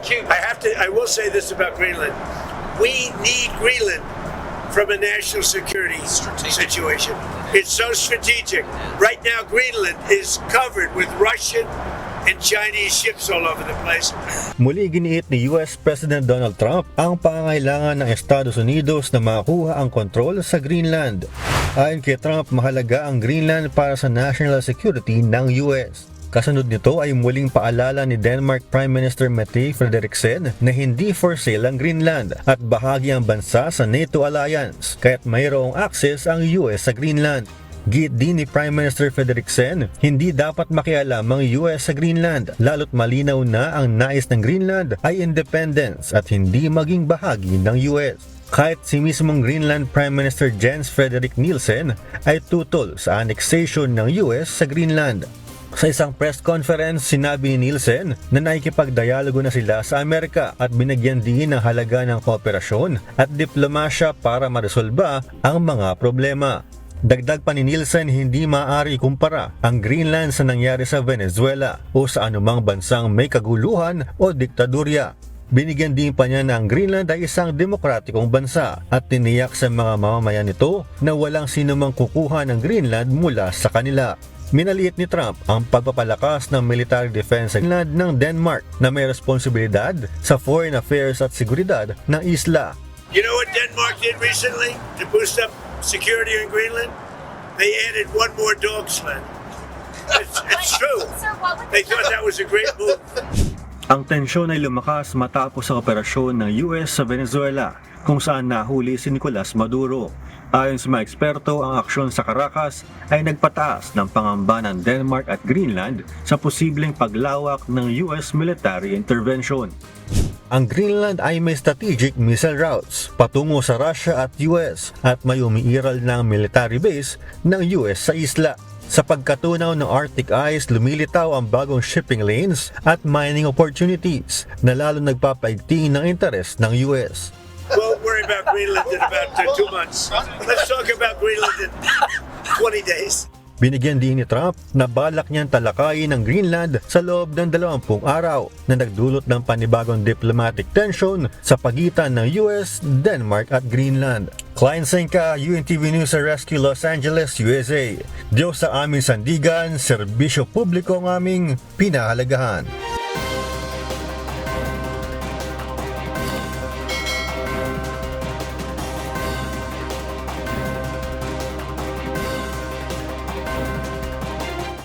I will say this about Greenland. We need Greenland from a national security situation. It's so strategic. Right now, Greenland is covered with Russian and Chinese ships all over the place. Muli giniit ni US President Donald Trump ang pangangailangan ng Estados Unidos na makuha ang kontrol sa Greenland. Ayon kay Trump, mahalaga ang Greenland para sa national security ng US. Kasunod nito ay muling paalala ni Denmark Prime Minister Mette Frederiksen na hindi for sale ang Greenland at bahagi ang bansa sa NATO alliance, kaya't mayroong access ang US sa Greenland. Giit din ni Prime Minister Frederiksen, hindi dapat makialam ang US sa Greenland, lalo't malinaw na ang nais ng Greenland ay independence at hindi maging bahagi ng US. Kahit si mismong Greenland Prime Minister Jens Frederik Nielsen ay tutol sa annexation ng US sa Greenland. Sa isang press conference, sinabi ni Nielsen na nakikipagdialogo na sila sa Amerika at binigyan din ng halaga ng kooperasyon at diplomasya para maresolba ang mga problema. Dagdag pa ni Nielsen, hindi maaari kumpara ang Greenland sa nangyari sa Venezuela o sa anumang bansang may kaguluhan o diktadurya. Binigyan din pa niya na ang Greenland ay isang demokratikong bansa at tiniyak sa mga mamamayan nito na walang sinumang kukuha ng Greenland mula sa kanila. Minaliit ni Trump ang pagpapalakas ng military defense sa Greenland ng Denmark na may responsibilidad sa foreign affairs at seguridad ng isla. You know what Denmark did recently to boost up security in Greenland? They added one more dog sled. It's true. They thought that was a great move. Ang tensyon ay lumakas matapos sa operasyon ng US sa Venezuela kung saan nahuli si Nicolas Maduro. Ayon sa mga eksperto, ang aksyon sa Caracas ay nagpataas ng pangamba ng Denmark at Greenland sa posibleng paglawak ng US military intervention. Ang Greenland ay may strategic missile routes patungo sa Russia at US at may umiiral ng military base ng US sa isla. Sa pagkatunaw ng Arctic ice, lumilitaw ang bagong shipping lanes at mining opportunities na lalo nagpapaigting ng interes ng US. We'll worry about Greenland in about 2 months. Let's talk about Greenland in 20 days. Binigyan din ni Trump na balak niyang talakayin ang Greenland sa loob ng 20 araw na nagdulot ng panibagong diplomatic tension sa pagitan ng US, Denmark at Greenland. Klein Senka, UNTV News sa Rescue Los Angeles, USA. Diyos sa aming sandigan, serbisyo publiko ang aming pinahalagahan.